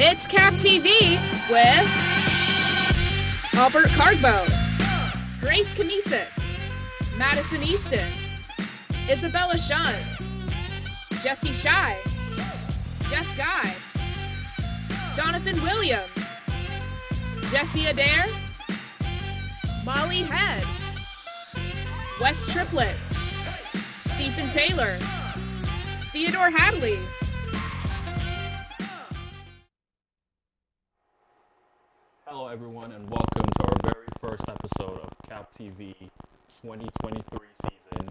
It's CapTV with Albert Cardbo, Grace Kamisic, Madison Easton, Isabella Shun, Jesse Shy, Jess Guy, Jonathan Williams, Jesse Adair, Molly Head, Wes Triplett, Stephen Taylor, Theodore Hadley. Hello everyone and welcome to our very first episode of CapTV 2023 season.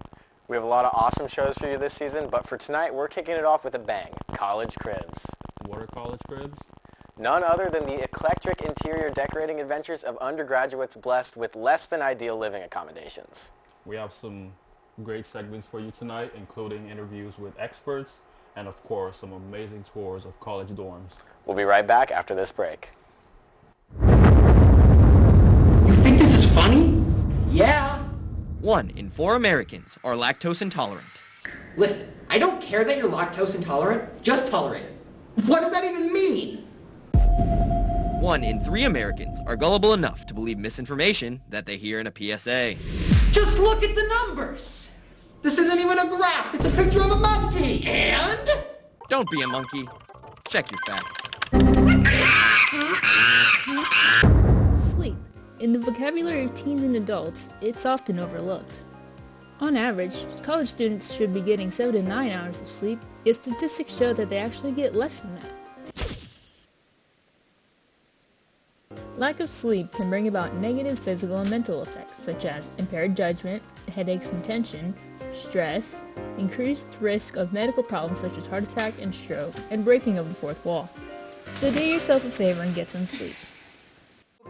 We have a lot of awesome shows for you this season, but for tonight we're kicking it off with a bang, College Cribs. What are college cribs? None other than the eclectic interior decorating adventures of undergraduates blessed with less than ideal living accommodations. We have some great segments for you tonight, including interviews with experts and of course some amazing tours of college dorms. We'll be right back after this break. You think this is funny? Yeah. 1 in 4 Americans are lactose intolerant. Listen, I don't care that you're lactose intolerant, just tolerate it. What does that even mean? 1 in 3 Americans are gullible enough to believe misinformation that they hear in a PSA. Just look at the numbers. This isn't even a graph, it's a picture of a monkey. And? Don't be a monkey. Check your facts. Sleep. In the vocabulary of teens and adults, it's often overlooked. On average, college students should be getting 7 to 9 hours of sleep, yet statistics show that they actually get less than that. Lack of sleep can bring about negative physical and mental effects, such as impaired judgment, headaches and tension, stress, increased risk of medical problems such as heart attack and stroke, and breaking of the fourth wall. So do yourself a favor and get some sleep.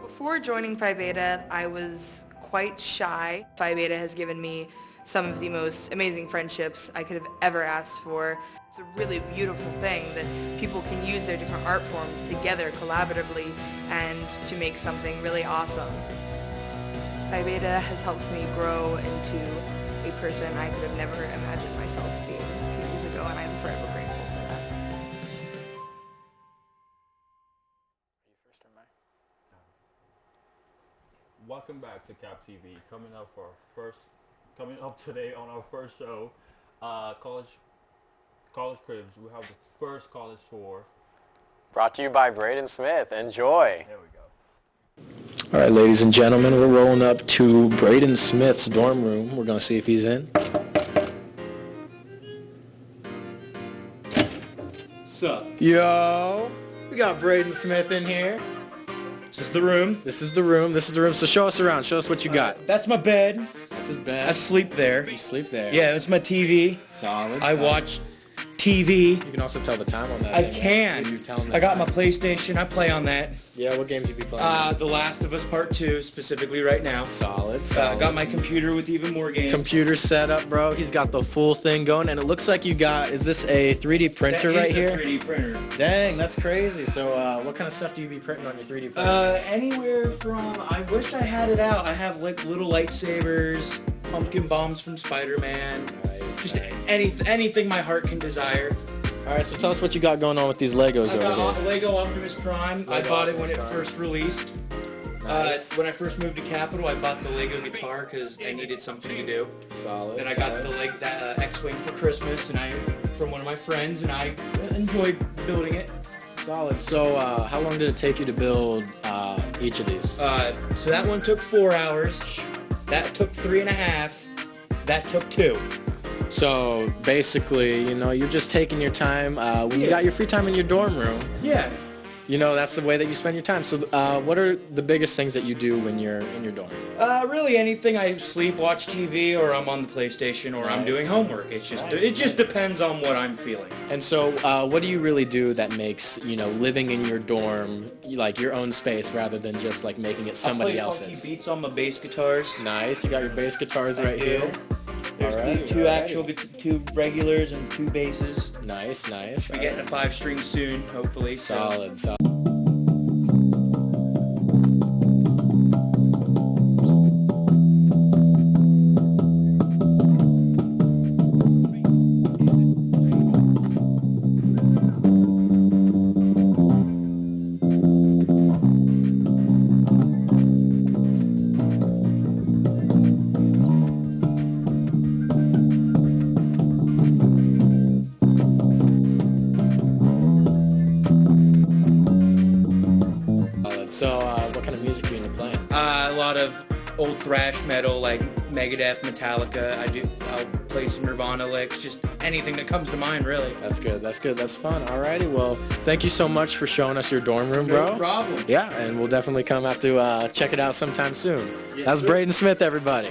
Before joining Phi Beta, I was quite shy. Phi Beta has given me some of the most amazing friendships I could have ever asked for. It's a really beautiful thing that people can use their different art forms together collaboratively and to make something really awesome. Phi Beta has helped me grow into a person I could have never imagined myself being a few years ago, and I'm forever grateful for that. Welcome back to CapTV. Coming up today on our first show, College Cribs. We have the first college tour. Brought to you by Braden Smith. Enjoy. There we go. All right, ladies and gentlemen, we're rolling up to Braden Smith's dorm room. We're going to see if he's in. Sup? Yo, we got Braden Smith in here. Is this the room? This is the room. So show us around. Show us what you got. That's my bed. That's his bed. I sleep there. You sleep there. Yeah, it's my TV. Solid. I watch TV. You can also tell the time on that. I can. You tell him I got my PlayStation. I play on that. Yeah, what games you be playing? The Last of Us Part 2, specifically right now. Solid. Got my computer with even more games. Computer setup, bro. He's got the full thing going, and it looks like you got, is this a 3D printer right here? That is a 3D printer. Dang, that's crazy. So what kind of stuff do you be printing on your 3D printer? Anywhere from, I wish I had it out. I have like little lightsabers, pumpkin bombs from Spider-Man. Nice, Just nice. anything my heart can desire. All right, so tell us what you got going on with these Legos I got over here. Lego Optimus Prime. I bought it when it first released. Nice. When I first moved to Capitol, I bought the Lego guitar because I needed something to do. Solid. Then I got the X-Wing for Christmas, and from one of my friends, and I enjoyed building it. Solid. So how long did it take you to build each of these? So that one took 4 hours. That took 3.5. That took 2. So basically, you're just taking your time. When you got your free time in your dorm room, Yeah. that's the way that you spend your time. So what are the biggest things that you do when you're in your dorm? Really anything. I sleep, watch TV, or I'm on the PlayStation, or I'm doing homework. It just depends on what I'm feeling. And so what do you really do that makes, living in your dorm like your own space rather than just like making it somebody I play else's? funky beats on my bass guitars. Nice. You got your bass guitars right here. There's two regulars and 2 basses. Nice, nice. We're getting a 5-string soon, hopefully. Solid. So, what kind of music do you into playing? A lot of old thrash metal like Megadeth, Metallica. I'll play some Nirvana licks, just anything that comes to mind, really. That's good. That's good. That's fun. Alrighty. Well, thank you so much for showing us your dorm room, bro. No problem. Yeah, and we'll definitely come have to check it out sometime soon. Yes, That was sir. Braden Smith, everybody.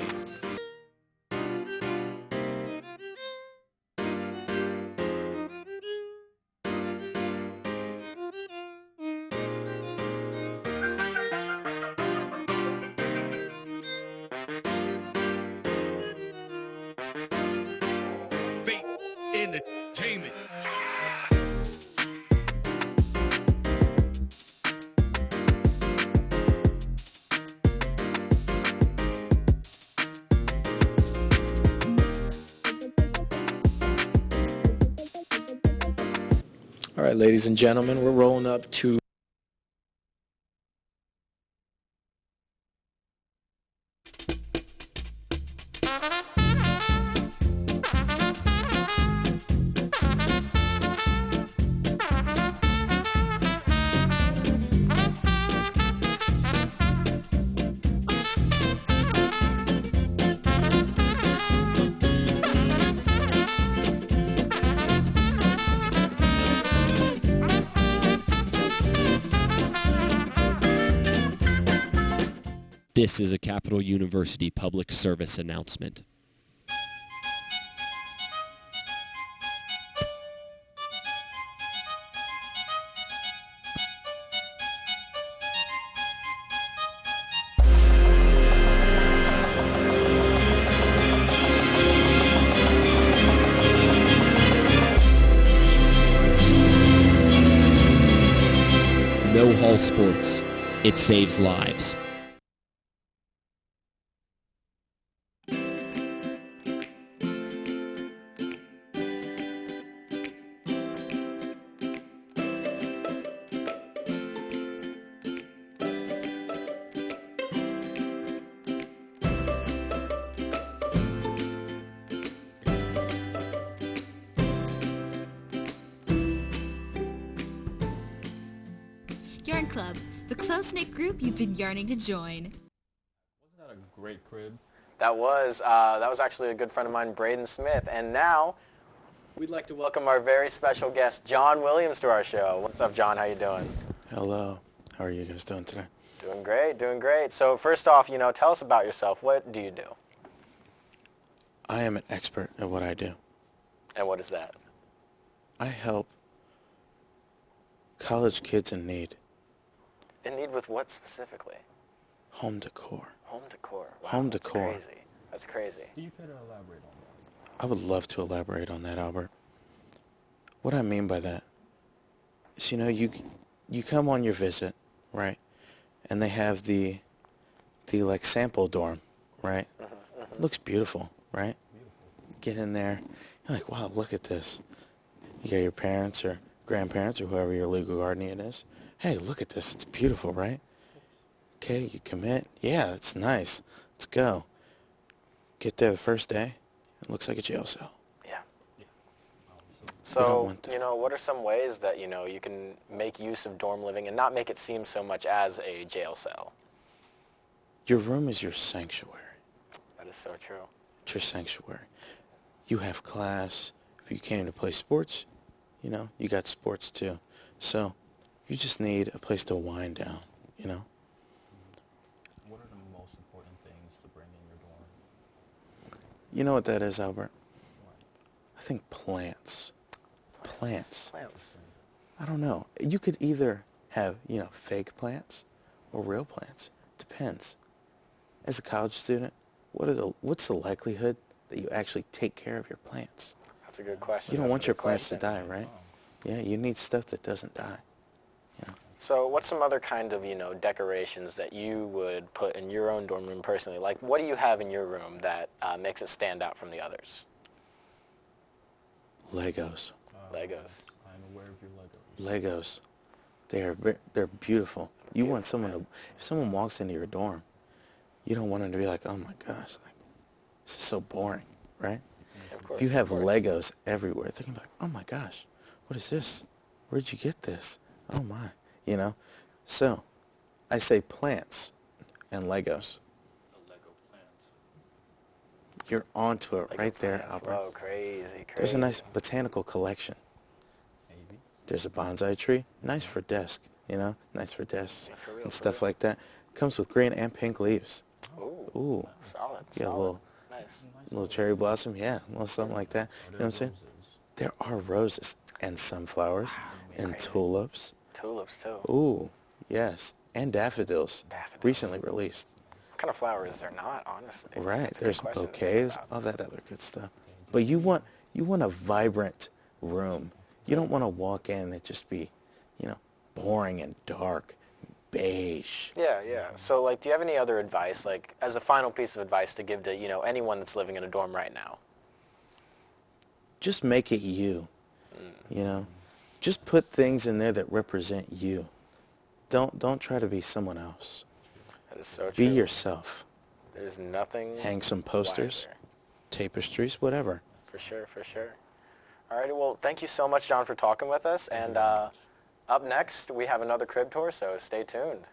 Entertainment. All right, ladies and gentlemen, we're rolling up to This is a Capital University public service announcement. No hall sports. It saves lives. Yarn Club, the close-knit group you've been yearning to join. Wasn't that a great crib? That was actually a good friend of mine, Braden Smith. And now we'd like to welcome our very special guest, John Williams, to our show. What's up, John? How you doing? Hello. How are you guys doing today? Doing great, doing great. So first off, tell us about yourself. What do you do? I am an expert at what I do. And what is that? I help college kids in need. In need with what specifically? Home decor. Home decor. Wow, Home decor. That's crazy. That's crazy. Do you care to elaborate on that? I would love to elaborate on that, Albert. What I mean by that is, you come on your visit, right? And they have the like sample dorm, right? Looks beautiful, right? Get in there, you're like, wow, look at this. You got your parents or grandparents or whoever your legal guardian is. Hey, look at this. It's beautiful, right? Okay, you commit. Yeah, it's nice. Let's go. Get there the first day. It looks like a jail cell. Yeah. So, what are some ways that, you can make use of dorm living and not make it seem so much as a jail cell? Your room is your sanctuary. That is so true. It's your sanctuary. You have class. If you came to play sports, you got sports too. So you just need a place to wind down, What are the most important things to bring in your dorm? You know what that is, Albert? I think plants. Plants. I don't know. You could either have, fake plants or real plants. Depends. As a college student, what's the likelihood that you actually take care of your plants? That's a good question. You don't want your plants to die, right? Yeah, you need stuff that doesn't die. So what's some other kind of, decorations that you would put in your own dorm room personally? Like, what do you have in your room that makes it stand out from the others? Legos. Legos. I'm aware of your Legos. Legos. They're beautiful. You want someone to, if someone walks into your dorm, you don't want them to be like, oh my gosh, this is so boring, right? If you have Legos everywhere, they're going to be like, oh my gosh, what is this? Where'd you get this? Oh my. So I say plants and Legos. The Lego plants. You're onto it Lego right there, plants. Albert. Whoa, crazy. There's a nice botanical collection. Maybe. There's a bonsai tree, nice for desk, nice for desks and stuff like that. Comes with green and pink leaves. Ooh. Solid. Yeah, solid. Nice. little cherry blossom, yeah, a little something like that. You know what I'm saying? There are roses and sunflowers and tulips. Tulips too. Ooh, yes, and daffodils. Recently released. What kind of flowers is there not, honestly? Right, That's a good there's question to think bouquets, about. all that other good stuff. But you want a vibrant room. You don't want to walk in and it just be, boring and dark, beige. Yeah, yeah. So, like, do you have any other advice, like, as a final piece of advice to give to, anyone that's living in a dorm right now? Just make it you, Just put things in there that represent you. Don't try to be someone else. That is so Be true. yourself. There's nothing Hang some posters, wiser. tapestries, whatever. For sure, for sure. All right, well, thank you so much, John, for talking with us. And up next, we have another crib tour, so stay tuned.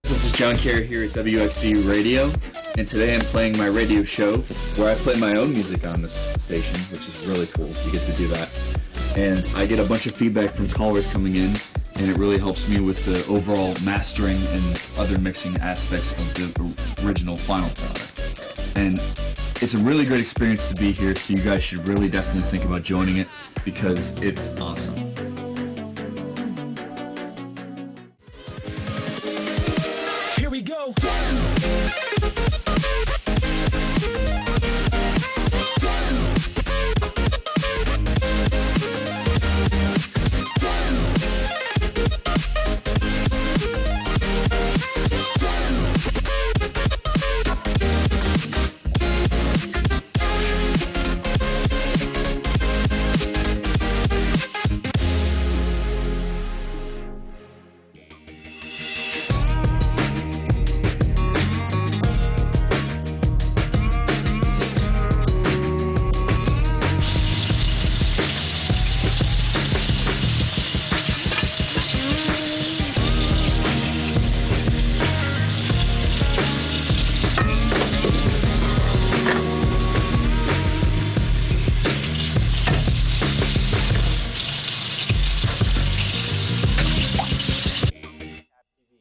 This is John Kerry here at WXC Radio, and today I'm playing my radio show where I play my own music on this station, which is really cool. You get to do that. And I get a bunch of feedback from callers coming in, and it really helps me with the overall mastering and other mixing aspects of the original final product. And it's a really great experience to be here, so you guys should really definitely think about joining it because it's awesome. Here we go.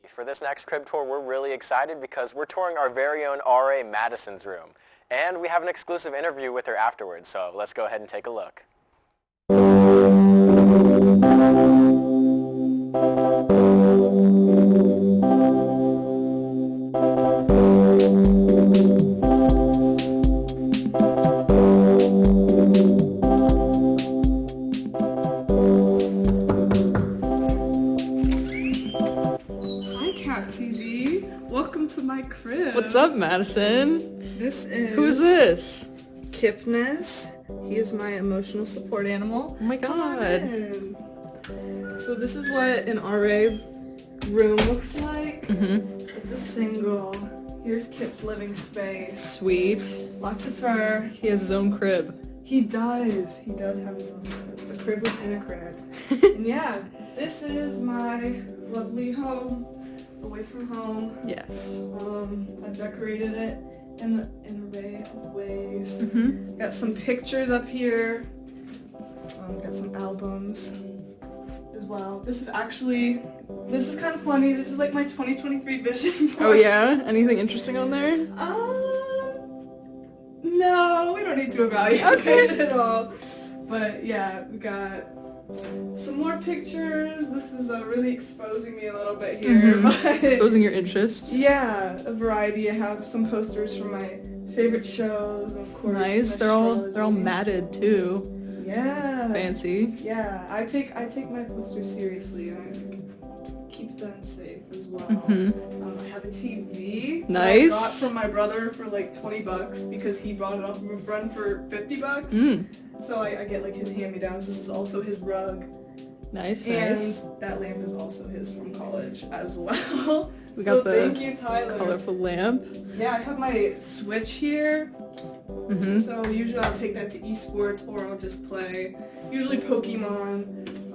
For this next crib tour, we're really excited because we're touring our very own R.A. Madison's room. And we have an exclusive interview with her afterwards, so let's go ahead and take a look. CapTV. Welcome to my crib. What's up, Madison? This is... Who's this? Kipness. He is my emotional support animal. Oh my god. Come on in. So this is what an RA room looks like. It's a single. Here's Kip's living space. Sweet. Lots of fur. He has his own crib. He does. He does have his own crib. A crib within a crib. And yeah, this is my lovely home. Away from home. Yes. I've decorated it in an array of ways. Got some pictures up here. Got some albums as well. This is kind of funny. This is like my 2023 vision board. Oh yeah? Anything interesting on there? No, we don't need to evaluate it at all. But yeah, we got some more pictures. This is really exposing me a little bit here. But exposing your interests. Yeah, a variety. I have some posters from my favorite shows, of course. Nice. They're all matted too. Yeah. Fancy. Yeah, I take my posters seriously and I keep them safe as well. I have a TV. Nice. That I got from my brother for like $20 because he brought it off from a friend for $50. So I get like his hand-me-downs. This is also his rug. Nice, and nice. That lamp is also his from college as well. We got the thank you, Tyler. colorful lamp. Yeah, I have my Switch here. So usually I'll take that to esports or I'll just play. Usually Pokemon.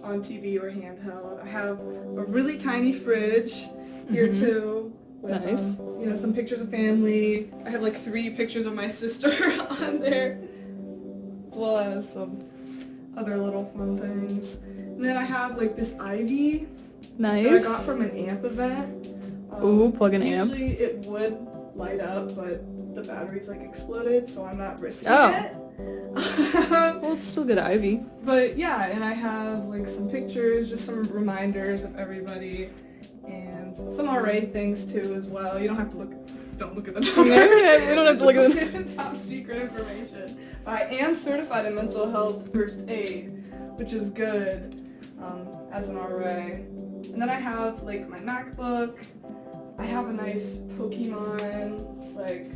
on TV or handheld. I have a really tiny fridge here too. With, Nice. you know, some pictures of family. I have like 3 pictures of my sister on there, as well as some other little fun things. And then I have like this ivy that I got from an amp event. Ooh, plug an amp. Usually it would light up, but the batteries like exploded, so I'm not risking it. Well, it's still good ivy. But yeah, and I have like some pictures, just some reminders of everybody, and some RA things too as well. You don't have to don't look at the numbers. We don't have to look at the top secret information. But I am certified in mental health first aid, which is good as an RA. And then I have like my MacBook. I have a nice Pokemon like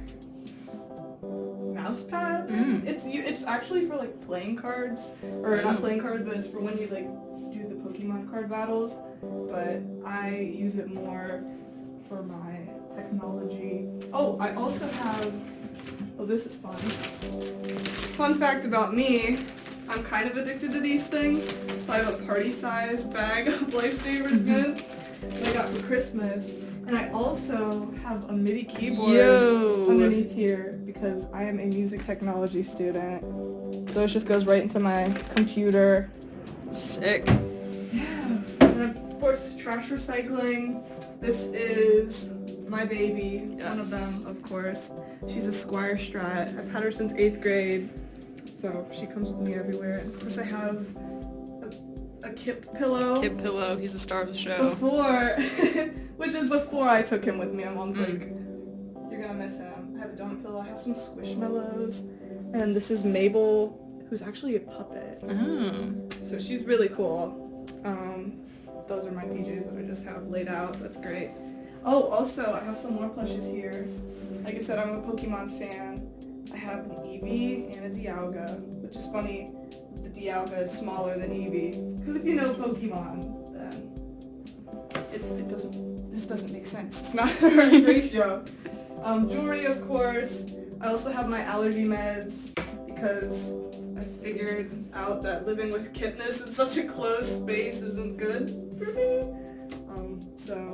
mouse pad. It's actually for like playing cards, or not playing cards, but it's for when you like do the Pokemon card battles. But I use it more for my technology. Oh, I also have, oh, this is fun. Fun fact about me, I'm kind of addicted to these things, so I have a party-sized bag of Lifesavers mints that I got for Christmas. And I also have a MIDI keyboard underneath here because I am a music technology student. So it just goes right into my computer. Sick. Yeah. And of course, trash recycling. This is my baby, one of them, of course. She's a Squire Strat. I've had her since 8th grade, so she comes with me everywhere. And of course, I have a Kip pillow. Kip pillow, he's the star of the show. Which is before I took him with me. My mom's like, you're gonna miss him. I have a donut pillow. I have some Squishmallows, and this is Mabel, who's actually a puppet. So she's really cool. Those are my PJs that I just have laid out. That's great. Oh, also, I have some more plushes here. Like I said, I'm a Pokemon fan. I have an Eevee and a Dialga, which is funny. The Dialga is smaller than Eevee. Because if you know Pokemon, then this doesn't make sense. It's not the right ratio. Jewelry, of course. I also have my allergy meds because I figured out that living with Kitness in such a closed space isn't good for me.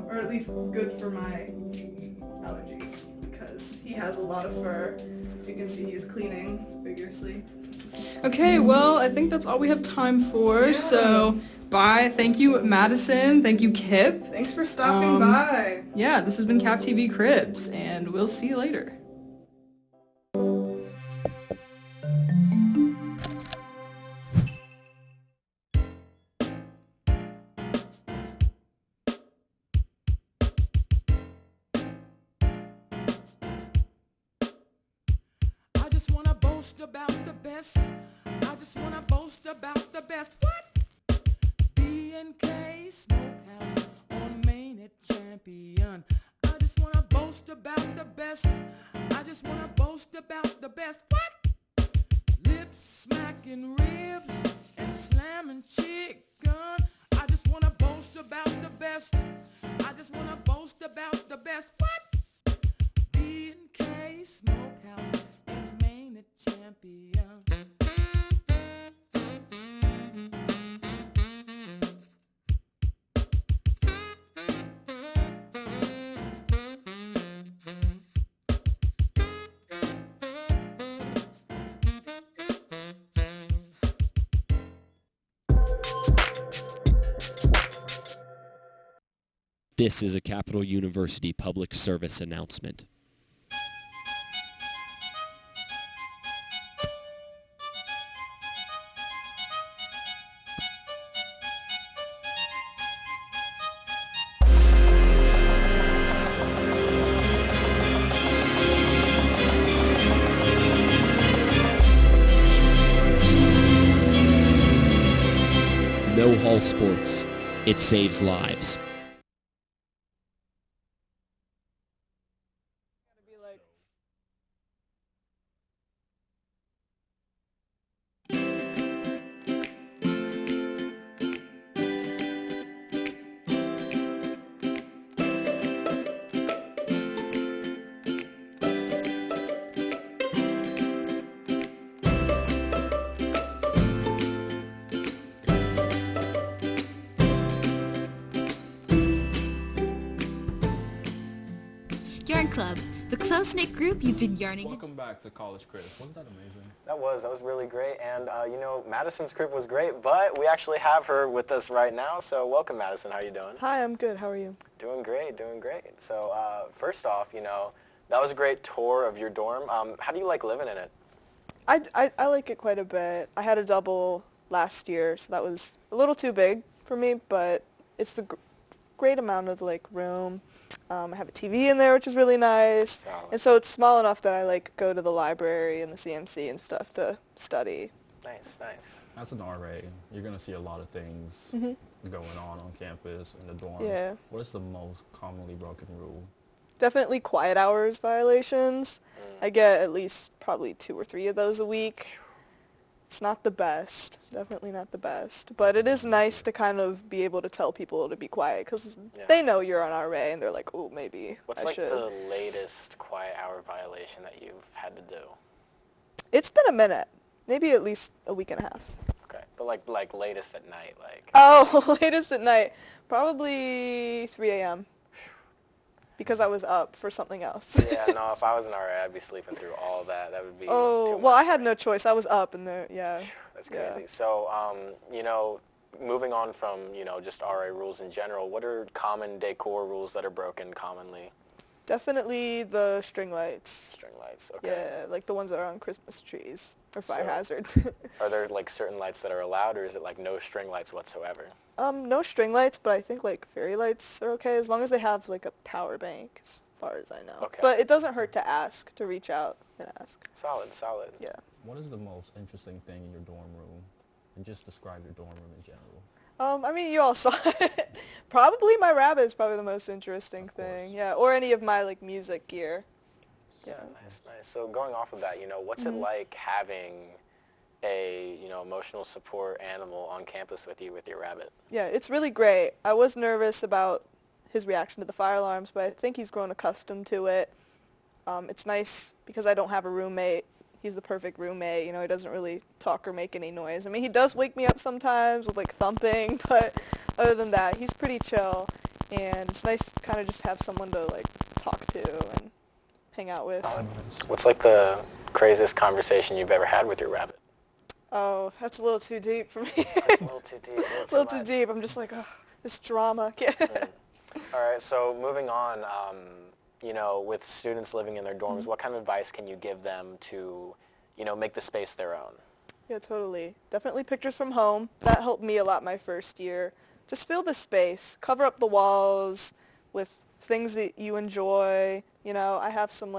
Or at least good for my allergies, because he has a lot of fur. As you can see, he's cleaning vigorously. Okay, well, I think that's all we have time for, so bye. Thank you, Madison. Thank you, Kip. Thanks for stopping by. Yeah, this has been CapTV Cribs, and we'll see you later. About the best. I just wanna boast about the best. What? B&K Smokehouse on Main at Champion. I just wanna boast about the best. I just wanna boast about the best. What? Lips smacking ribs and slamming chicken. I just wanna boast about the best. I just wanna boast about the best. What? B&K Smokehouse. Champion. This is a Capital University public service announcement. No Hall Sports. It saves lives. Club, the close-knit group you've been yearning. Welcome back to College Cribs. Wasn't that amazing? That was really great. And, Madison's crib was great, but we actually have her with us right now. So welcome, Madison. How are you doing? Hi, I'm good. How are you? Doing great, doing great. So first off, that was a great tour of your dorm. How do you like living in it? I like it quite a bit. I had a double last year, so that was a little too big for me, but it's the great amount of room. I have a TV in there, which is really nice. Solid. And so it's small enough that I go to the library and the CMC and stuff to study. Nice, nice. As an RA, you're going to see a lot of things going on campus, in the dorms. Yeah. What is the most commonly broken rule? Definitely quiet hours violations. I get at least probably 2 or 3 of those a week. It's not the best, definitely not the best, but it is nice to kind of be able to tell people to be quiet because they know you're on RA and they're like, oh, maybe What's I should. the latest quiet hour violation that you've had to do? It's been a minute, maybe at least a week and a half. Okay, but like latest at night, like. Oh, latest at night, probably 3 a.m. because I was up for something else. Yeah, no, if I was an RA, I'd be sleeping through all that. That would be Oh, well, I had no choice. I was up and there, yeah. That's crazy. So, moving on from, just RA rules in general, what are common decor rules that are broken commonly? Definitely the string lights. String lights, okay. Yeah, like the ones that are on Christmas trees or fire hazard. Are there certain lights that are allowed, or is it no string lights whatsoever? No string lights, but I think fairy lights are okay as long as they have a power bank, as far as I know. Okay. But it doesn't hurt to ask, to reach out and ask. Solid. Yeah. What is the most interesting thing in your dorm room? And just describe your dorm room in general. You all saw it. Probably my rabbit is probably the most interesting thing. Yeah, or any of my music gear. Yeah. Nice. So going off of that, what's it like having a emotional support animal on campus with you with your rabbit? Yeah, it's really great. I was nervous about his reaction to the fire alarms, but I think he's grown accustomed to it. It's nice because I don't have a roommate. He's the perfect roommate. He doesn't really talk or make any noise. He does wake me up sometimes with thumping, but other than that, he's pretty chill. And it's nice to kind of just have someone to talk to and hang out with. What's the craziest conversation you've ever had with your rabbit? Oh, that's a little too deep for me. That's a little too deep. A little too deep. I'm just this drama. All right, so moving on, with students living in their dorms, what kind of advice can you give them to, make the space their own? Yeah, totally. Definitely pictures from home. That helped me a lot my first year. Just fill the space. Cover up the walls with things that you enjoy. I have some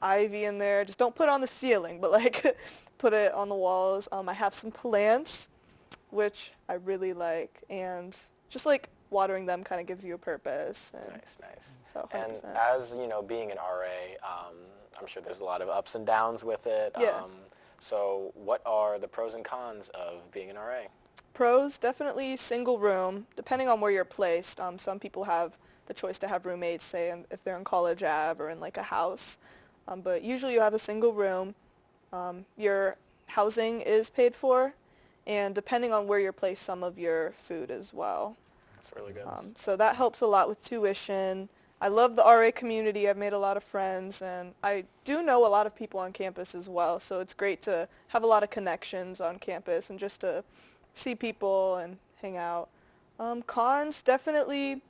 ivy in there. Just don't put it on the ceiling, but put it on the walls. I have some plants, which I really like, and just watering them kind of gives you a purpose. Nice. So 100%. And as being an RA, I'm sure there's a lot of ups and downs with it. Yeah. So what are the pros and cons of being an RA? Pros, definitely single room, depending on where you're placed. Some people have the choice to have roommates, say if they're in College Ave or in a house. But usually you have a single room. Your housing is paid for, and depending on where you're placed, some of your food as well. That's really good. So that helps a lot with tuition. I love the RA community. I've made a lot of friends, and I do know a lot of people on campus as well, so it's great to have a lot of connections on campus and just to see people and hang out. Cons, definitely,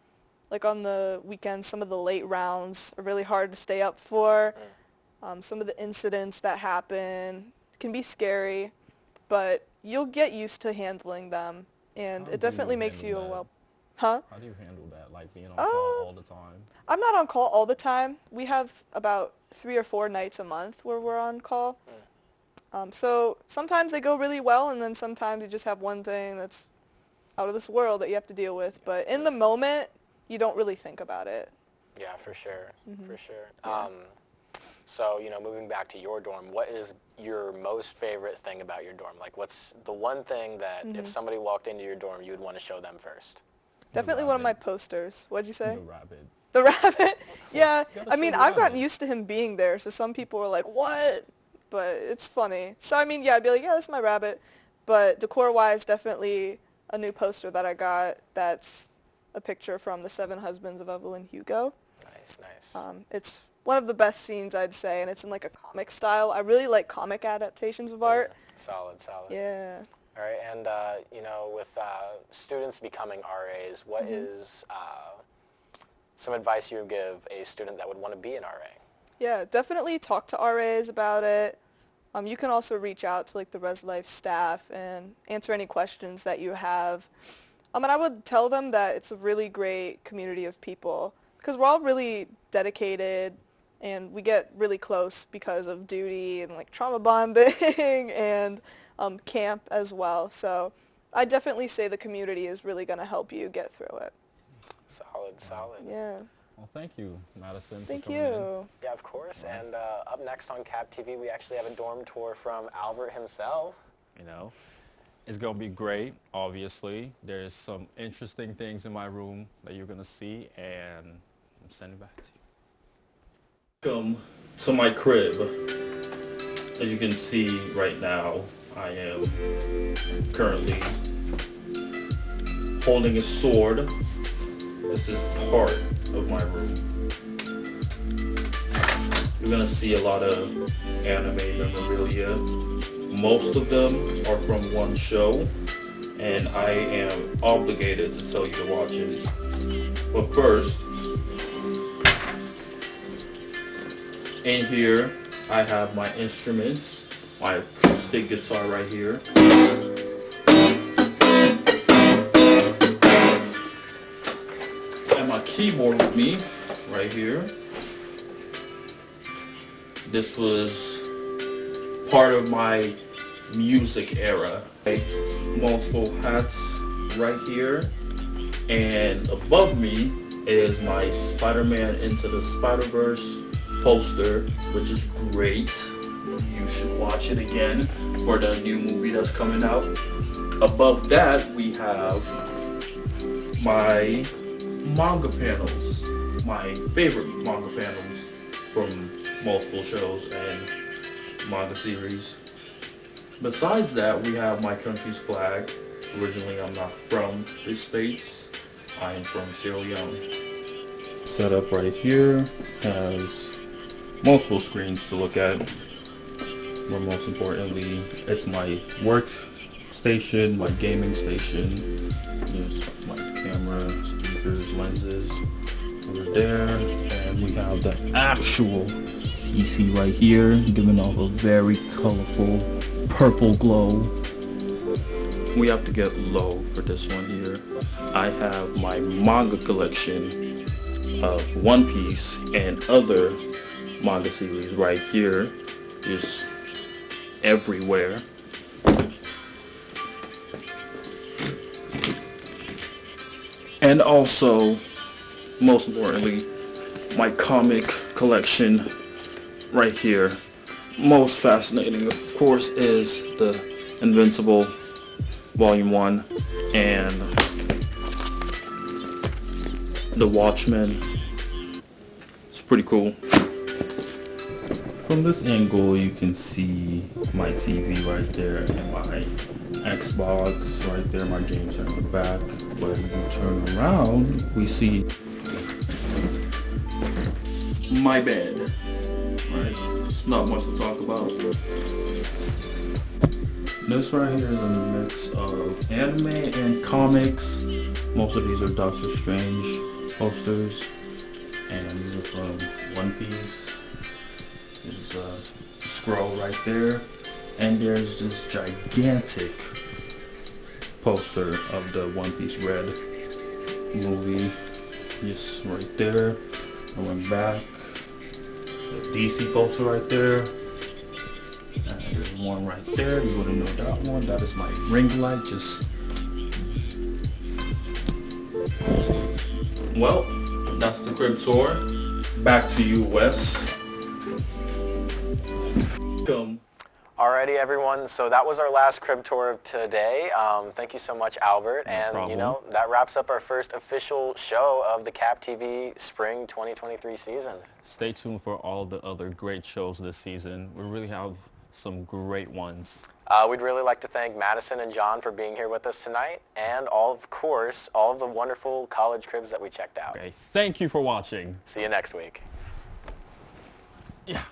on the weekends, some of the late rounds are really hard to stay up for. Some of the incidents that happen can be scary, but you'll get used to handling them, and it definitely makes you Huh? How do you handle that? Being on call all the time? I'm not on call all the time. We have about 3 or 4 nights a month where we're on call. So sometimes they go really well, and then sometimes you just have one thing that's out of this world that you have to deal with. But in the moment, you don't really think about it. Yeah, for sure. For sure. Yeah. So, moving back to your dorm, what is your most favorite thing about your dorm? What's the one thing that if somebody walked into your dorm, you would want to show them first? Definitely one of my posters. What'd you say? The rabbit. The rabbit? Yeah. I've gotten used to him being there, so some people were like, what? But it's funny. So, I'd be like, yeah, that's my rabbit. But decor-wise, definitely a new poster that I got that's a picture from The 7 Husbands of Evelyn Hugo. Nice. It's one of the best scenes, I'd say, and it's in like a comic style. I really like comic adaptations of art. Solid, solid. Yeah. All right, and you know, with students becoming RAs, what is some advice you would give a student that would want to be an RA? Yeah, definitely talk to RAs about it. You can also reach out to like the Res Life staff and answer any questions that you have. And I would tell them that it's a really great community of people because we're all really dedicated and we get really close because of duty and like trauma bonding and camp as well. So I definitely say the community is really going to help you get through it. Solid, solid. Yeah. Well, thank you, Madison. Thank you. Yeah, of course. And up next on CapTV, we actually have a dorm tour from Albert himself. You know, it's going to be great, obviously. There's some interesting things in my room that you're going to see, and I'm sending it back to you. Welcome to my crib. As you can see right now, I am currently holding a sword. This is part of my room. You're gonna see a lot of anime memorabilia. Most of them are from one show, and I am obligated to tell you to watch it. But first, in here, I have my instruments, my acoustic guitar right here. My keyboard with me right here. This was part of my music era. Multiple hats right here, and above me is my Spider-Man Into the Spider-Verse poster, which is great. You should watch it again for the new movie that's coming out. Above that we have my manga panels, my favorite manga panels from multiple shows and manga series. Besides that, we have my country's flag. Originally, I'm not from the States. I am from Sierra Leone. Setup right here has multiple screens to look at. But most importantly, it's my work station, my gaming station. There's my camera, speakers, lenses over there, and we have the actual PC right here, giving off a very colorful purple glow. We have to get low for this one here. I have my manga collection of One Piece and other manga series right here, just everywhere. And also, most importantly, my comic collection right here. Most fascinating, of course, is the Invincible Volume 1 and The Watchmen. It's pretty cool. From this angle, you can see my TV right there and my Xbox right there, my games are in the back. But if you turn around, we see my bed. Right? It's not much to talk about. This right here is a mix of anime and comics. Most of these are Doctor Strange posters, and these are from One Piece. There's a scroll right there, and there's this gigantic poster of the One Piece Red movie. Just right there. I went back. The DC poster right there. And there's one right there. You wouldn't know that one. That is my ring light. Just well, that's the crib tour. Back to you, Wes. Come. Alrighty, everyone. So that was our last crib tour of today. Thank you so much, Albert. And you know, that wraps up our first official show of the CapTV Spring 2023 season. Stay tuned for all the other great shows this season. We really have some great ones. We'd really like to thank Madison and John for being here with us tonight, and of course, all of the wonderful college cribs that we checked out. Okay, thank you for watching. See you next week. Yeah.